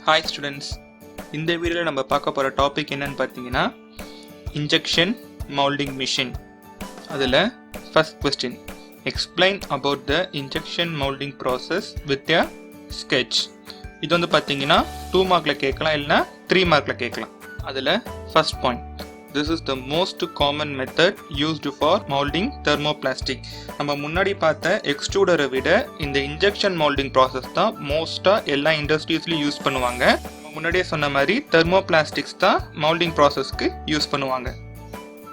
Hi students, இந்த வீடியோவில் நம்ம பார்க்க போகிற டாபிக் என்னன்னு பார்த்தீங்கன்னா இன்ஜெக்ஷன் மவுல்டிங் மிஷின். அதில் first question, explain about the injection moulding process with a sketch. இது வந்து பார்த்தீங்கன்னா 2 மார்க்கில் கேட்கலாம், இல்லைனா 3 மார்க்கில் கேட்கலாம். அதில் first point, this is the most common method used for molding thermoplastic. நம்ம முன்னாடி பார்த்த எக்ஸ்ட்ரூடரை விட இந்த இன்ஜெக்ஷன் மவுல்டிங் ப்ராசஸ் தான் மோஸ்ட்டாக எல்லா இண்டஸ்ட்ரீஸ்லையும் யூஸ் பண்ணுவாங்க. முன்னாடியே சொன்ன மாதிரி தெர்மோபிளாஸ்டிக்ஸ் தான் மவுல்டிங் ப்ராசஸ்க்கு யூஸ் பண்ணுவாங்க.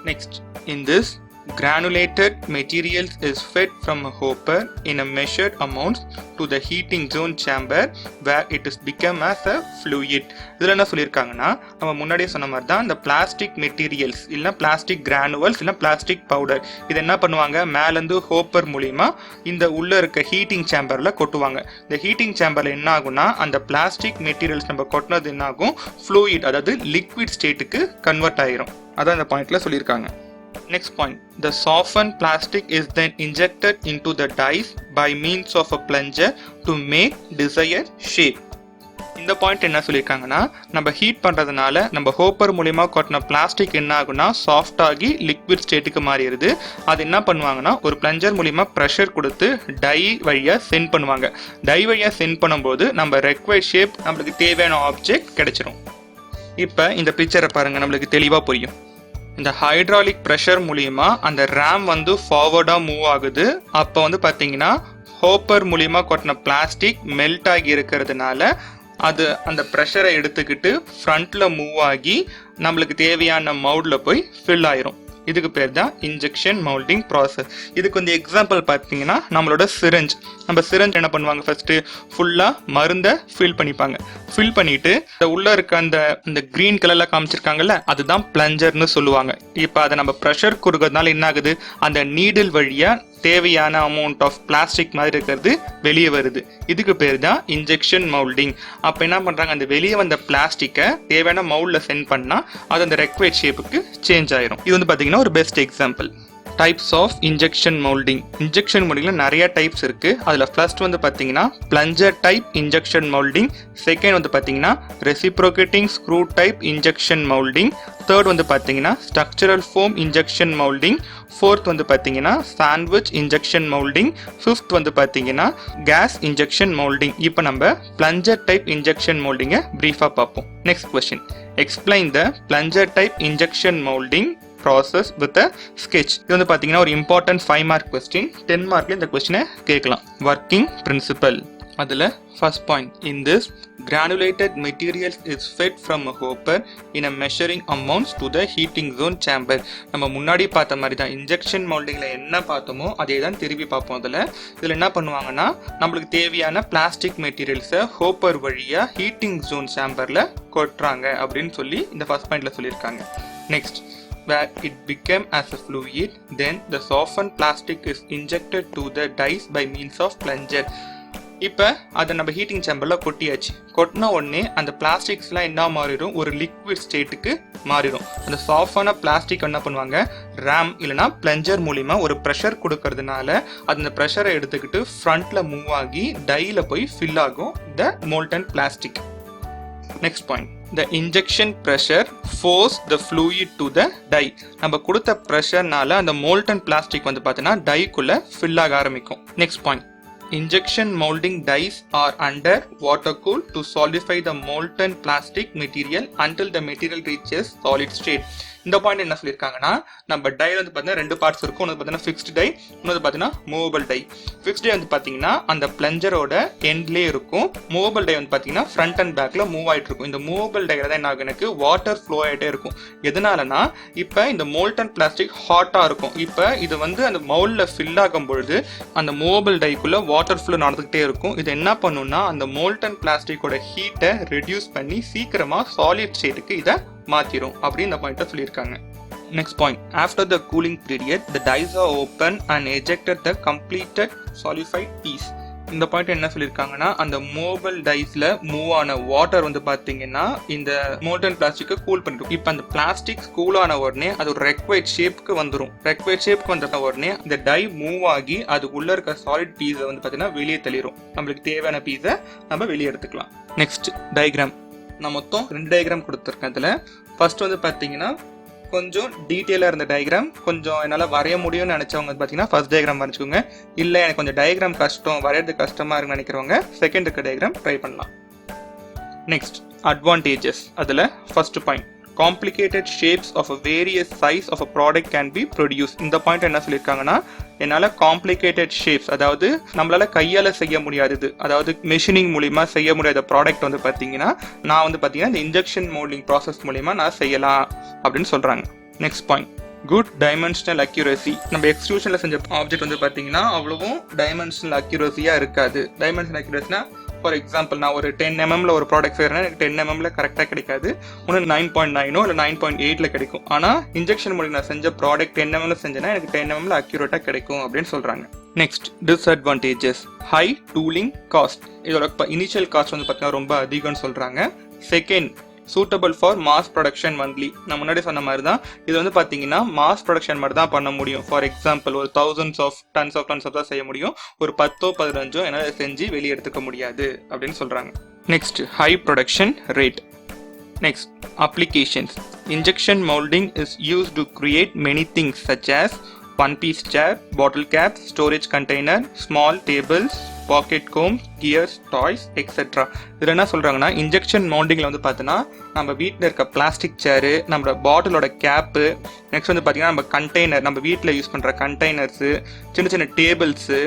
Next, in this granulated materials is fed from a hopper in a measured amounts to the heating zone chamber where it is become as a fluid. இதில் என்ன சொல்லியிருக்காங்கன்னா, நம்ம முன்னாடியே சொன்ன மாதிரி தான் இந்த பிளாஸ்டிக் மெட்டீரியல்ஸ் இல்லைனா பிளாஸ்டிக் கிரானுவல்ஸ் இல்லை பிளாஸ்டிக் பவுடர் இது என்ன பண்ணுவாங்க, மேலேருந்து ஹோப்பர் மூலிமா இந்த உள்ளே இருக்க ஹீட்டிங் சேம்பரில் கொட்டுவாங்க. இந்த ஹீட்டிங் சேம்பரில் என்ன ஆகும்னா, அந்த பிளாஸ்டிக் மெட்டீரியல்ஸ் நம்ம கொட்டினது என்ன ஆகும், ஃப்ளூயிட் அதாவது லிக்விட் ஸ்டேட்டுக்கு கன்வெர்ட் ஆகிரும். அதான் இந்த பாயிண்ட்ல சொல்லியிருக்காங்க. Next point, the softened plastic is then injected into the dies by means of a plunger to make desired shape. இந்த பாயிண்ட் என்ன சொல்லியிருக்காங்கன்னா, நம்ம ஹீட் பண்ணுறதுனால நம்ம ஹோப்பர் மூலிமா கொட்டின பிளாஸ்டிக் என்ன ஆகுனா சாஃப்ட் ஆகி லிக்விட் ஸ்டேட்டுக்கு மாறிடுது. அது என்ன பண்ணுவாங்கன்னா, ஒரு பிளஞ்சர் மூலிமா ப்ரெஷர் கொடுத்து டை வழியாக சென்ட் பண்ணுவாங்க. டை வழியாக சென்ட் பண்ணும்போது நம்ம ரெக்வயர்ட் ஷேப் நம்மளுக்கு தேவையான ஆப்ஜெக்ட் கிடைச்சிரும். இப்போ இந்த பிக்சரை பாருங்கள், நம்மளுக்கு தெளிவாக புரியும். இந்த ஹைட்ராலிக் ப்ரெஷர் மூலிமா அந்த ரேம் வந்து ஃபார்வர்டாக மூவ் ஆகுது. அப்போ வந்து பார்த்தீங்கன்னா ஹோப்பர் மூலிமா கொட்டின பிளாஸ்டிக் மெல்ட் ஆகி இருக்கிறதுனால அது அந்த ப்ரெஷரை எடுத்துக்கிட்டு ஃப்ரண்ட்டில் மூவ் ஆகி நம்மளுக்கு தேவையான மவுல்டில் போய் ஃபில் ஆயிரும். இதுக்கு பேர் தான் இன்ஜெக்ஷன் மவுல்டிங் ப்ராசஸ். இதுக்கு வந்து எக்ஸாம்பிள் பார்த்தீங்கன்னா நம்மளோட சிரஞ்ச். நம்ம சிரஞ்ச் என்ன பண்ணுவாங்க, ஃபர்ஸ்ட் ஃபுல்லாக மருந்தை ஃபில் பண்ணிப்பாங்க. ஃபில் பண்ணிட்டு உள்ளே இருக்க அந்த க்ரீன் கலரில் காமிச்சிருக்காங்கல்ல, அதுதான் பிளஞ்சர்னு சொல்லுவாங்க. இப்போ அதை நம்ம ப்ரெஷர் கொடுக்கறதுனால என்ன ஆகுது, அந்த நீடில் வழியாக தேவையான அமௌண்ட் ஆஃப் பிளாஸ்டிக் மாதிரி இருக்கிறது வெளியே வருது. இதுக்கு பேர் தான் இன்ஜெக்ஷன் மவுல்டிங். அப்போ என்ன பண்ணுறாங்க, அந்த வெளியே வந்த பிளாஸ்டிக்கை தேவையான மவுல்டில் சென்ட் பண்ணால் அது அந்த ரெக்வயர்ட் ஷேப்புக்கு சேஞ்ச் ஆயிரும். இது வந்து பார்த்தீங்கன்னா ஒரு best example. Types of injection moulding. Injection மவுல்டிங்ல நிறைய டைப்ஸ் இருக்கு. அதில் ஃபர்ஸ்ட் வந்து பார்த்தீங்கன்னா plunger type injection moulding. Second வந்து பார்த்தீங்கன்னா reciprocating screw type injection moulding. Third வந்து பார்த்தீங்கன்னா structural foam injection moulding. Fourth வந்து பார்த்தீங்கன்னா சாண்ட்விச் இன்ஜெக்ஷன் மவுல்டிங். ஃபிஃப்த் வந்து பார்த்தீங்கன்னா கேஸ் இன்ஜெக்ஷன் மவுல்டிங். இப்போ நம்ம பிளஞ்சர் டைப் இன்ஜெக்ஷன் மவுல்டிங்கை பிரீஃபாக பார்ப்போம். Next question, explain the plunger type injection moulding process with a sketch. இது வந்து பார்த்தீங்கன்னா ஒரு இம்பார்ட்டன்ட் 5 மார்க் கொஸ்டின். 10 மார்க்ல இந்த கொஸ்டினை கேட்கலாம். Working principle. அதில் first point, in this granulated materials is fed from a hopper in a measuring amounts to the heating zone chamber. நம்ம முன்னாடி பார்த்த மாதிரி தான் இன்ஜெக்ஷன் மவுல்டிங்ல என்ன பார்த்தோமோ அதே தான் திருப்பி பார்ப்போம். இதில் என்ன பண்ணுவாங்கன்னா, நம்மளுக்கு தேவையான பிளாஸ்டிக் மெட்டீரியல்ஸை ஹோப்பர் வழியாக ஹீட்டிங் ஜோன் சேம்பரில் கொட்டுறாங்க அப்படின்னு சொல்லி இந்த ஃபர்ஸ்ட் பாயிண்ட்ல சொல்லியிருக்காங்க. Next, where it became as a fluid, then the softened plastic is injected to the dies by means of plunger. இப்போ அதை நம்ம ஹீட்டிங் சேம்பரில் கொட்டியாச்சு. கொட்டின உடனே அந்த பிளாஸ்டிக்ஸ்லாம் என்ன மாறிடும், ஒரு லிக்விட் ஸ்டேட்டுக்கு மாறிடும். அந்த சாஃப்டான பிளாஸ்டிக் என்ன பண்ணுவாங்க, ரேம் இல்லைனா பிளஞ்சர் மூலிமா ஒரு ப்ரெஷர் கொடுக்கறதுனால அந்த ப்ரெஷரை எடுத்துக்கிட்டு ஃப்ரண்ட்டில் மூவ் ஆகி டையில் போய் ஃபில் ஆகும் the molten plastic. Next point, the injection pressure force the fluid to the die. நம்ம கொடுத்த ப்ரெஷர்னால அந்த மோல்டன் பிளாஸ்டிக் வந்து பார்த்தீங்கன்னா டைக்குள்ள ஃபில் ஆக ஆரம்பிக்கும். Next point, injection molding dies are under water cooled to solidify the molten plastic material until the material reaches solid state. இந்த point என்ன சொல்லியிருக்காங்கன்னா, நம்ம டைல வந்து பார்த்தீங்கன்னா 2 பார்ட்ஸ் இருக்கும். ஒன்று பார்த்தீங்கன்னா ஃபிக்ஸ்டு டை, இன்னொரு பார்த்தீங்கன்னா மூவபிள் டை. ஃபிக்ஸ்டு டை வந்து பார்த்தீங்கன்னா அந்த பிளஞ்சரோட எண்ட்லேயே இருக்கும். மூவபிள் டை வந்து பார்த்தீங்கன்னா ஃப்ரண்ட் அண்ட் பேக்கில் மூவ் ஆகிட்டு இருக்கும். இந்த மூவபிள் டைல தான் என்ன ஆகும், எனக்கு வாட்டர் ஃப்ளோ ஆகிட்டே இருக்கும். எதனாலனா, இப்போ இந்த மோல்டன் பிளாஸ்டிக் ஹாட்டாக இருக்கும். இப்போ இது வந்து அந்த மவுலில் ஃபில் ஆகும் பொழுது அந்த மூவபிள் டைக்குள்ளே வாட்டர் ஃப்ளோ நடந்துகிட்டே இருக்கும். இது என்ன பண்ணுன்னா, அந்த மோல்டன் பிளாஸ்டிக்கோட ஹீட்டை ரெடியூஸ் பண்ணி சீக்கிரமாக சாலிட் ஸ்டேட்டுக்கு இதை மாத்திரும் அப்படி இந்த பாயிண்ட்டை சொல்லியிருக்காங்க. Next point, after the cooling period the dies are open and ejected the completed solidified piece. இந்த பாயிண்ட் என்ன சொல்லியிருக்காங்கன்னா, அந்த மூவபிள் டைஸ்ல மூவ் ஆன வாட்டர் வந்து பாத்தீங்கன்னா இந்த மோல்டன் பிளாஸ்டிக்கை கூல் பண்ணிடும். இப்போ அந்த பிளாஸ்டிக் கூல் ஆன உடனே அது ஒரு ரெக்வைட் ஷேப்க்கு வந்துடும். ரெக்வைட் ஷேப்க்கு வந்த உடனே இந்த டை மூவ் ஆகி அது உள்ள இருக்க சாலிட் பீஸை வந்து பாத்தீங்கன்னா வெளியே தள்ளிடும். நம்மளுக்கு தேவையான பீஸை நம்ம வெளியே எடுத்துக்கலாம். Next diagram. நான் மொத்தம் 2 டயக்ராம் கொடுத்துருக்கேன். அதில் ஃபர்ஸ்ட் வந்து பார்த்தீங்கன்னா கொஞ்சம் டீட்டெயிலாக இருந்த டயக்ராம், கொஞ்சம் என்னால் வரைய முடியும்னு நினச்சவங்க பார்த்தீங்கன்னா ஃபர்ஸ்ட் டயக்ராம் வரைச்சிக்கோங்க. இல்லை எனக்கு கொஞ்சம் டயக்ராம் கஷ்டம், வரையறதுக்கு கஷ்டமாக இருக்குன்னு நினைக்கிறவங்க செகண்ட் இருக்க டயக்ராம் ட்ரை பண்ணலாம். Next advantages. அதில் first point, complicated shapes of a various size of a product can be produced. இந்த பாயிண்ட் என்ன சொல்லியிருக்காங்கன்னா, என்னால் காம்ப்ளிகேட்டட் ஷேப்ஸ், அதாவது நம்மளால கையால் செய்ய முடியாதது, அதாவது மெஷினிங் மூலிமா செய்ய முடியாத ப்ராடக்ட் வந்து பார்த்தீங்கன்னா நான் வந்து பார்த்தீங்கன்னா இந்த இன்ஜெக்ஷன் மோல்டிங் ப்ராசஸ் மூலிமா நான் செய்யலாம் அப்படின்னு சொல்கிறாங்க. Next point, good dimensional accuracy. நம்ம எக்ஸ்ட்ரூஷனில் செஞ்ச ஆப்ஜெக்ட் வந்து பார்த்தீங்கன்னா அவ்வளவும் டைமென்ஷனல் அக்யூரசியாக இருக்காது. டைமென்ஷனல் அக்யூரசினா ஃபார் எக்ஸாம்பிள் நான் ஒரு 10 mm ஒரு ப்ராடக்ட் செய்கிறேன்னா எனக்கு 10 mm கரெக்டாக கிடைக்காது. ஒன்று 9.9 இல்லை 9.8 கிடைக்கும். ஆனால் இன்ஜெக்ஷன் மூலம் நான் செஞ்ச ப்ராடக்ட் 10 mm செஞ்சேன்னா எனக்கு 10 mm அக்யூரேட்டாக கிடைக்கும் அப்படின்னு சொல்கிறாங்க. Next disadvantages, high tooling cost. இதோட இனிஷியல் காஸ்ட் வந்து பார்த்தீங்கன்னா ரொம்ப அதிகம்னு சொல்கிறாங்க. Second, suitable for mass production only. நான் முன்னாடி சொன்ன மாதிரி தான் இது வந்து பார்த்தீங்கன்னா மாஸ் ப்ரொடக்ஷன் மட்டும் தான் பண்ண முடியும். ஃபார் எக்ஸாம்பிள் ஒரு thousands of tons தான் செய்ய முடியும். ஒரு 10-15 என்னால் செஞ்சு வெளியே எடுத்துக்க முடியாது அப்படின்னு சொல்கிறாங்க. Next, high production rate. Next, applications. Injection moulding is used to create many things such as one-piece chair, bottle caps, storage container, small tables, pocket comb, gears, toys etcetera. இதில் என்ன சொல்கிறாங்கன்னா, இன்ஜெக்ஷன் மவுண்டிங்கில் வந்து பார்த்தீங்கன்னா நம்ம வீட்டில் இருக்க பிளாஸ்டிக் சேரு, நம்ம பாட்டிலோட gap, next வந்து பார்த்தீங்கன்னா நம்ம கண்டெய்னர், நம்ம வீட்டில் யூஸ் பண்ணுற கண்டெய்னர்ஸு, சின்ன சின்ன டேபிள்ஸு,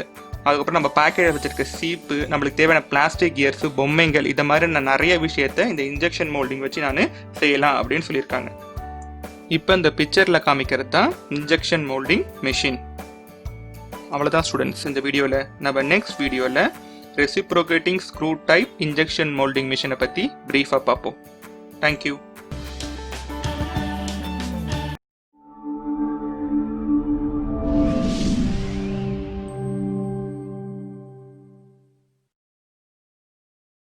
அதுக்கப்புறம் நம்ம பேக்கெட் வச்சிருக்க சீப்பு, நம்மளுக்கு தேவையான பிளாஸ்டிக் கியர்ஸு, பொம்மைகள், இதை மாதிரி நான் நிறைய விஷயத்தை இந்த இன்ஜெக்ஷன் மோல்டிங் வச்சு நான் செய்யலாம் அப்படின்னு சொல்லியிருக்காங்க. இப்போ இந்த பிக்சரில் காமிக்கிறது தான் இன்ஜெக்ஷன் மோல்டிங் மெஷின். அவ்வளோதான் ஸ்டூடெண்ட்ஸ். இந்த வீடியோவில் நம்ம நெக்ஸ்ட் வீடியோவில் reciprocating screw type injection moulding மிஷினை பற்றி ப்ரீஃபாக பார்ப்போம். தேங்க்யூ.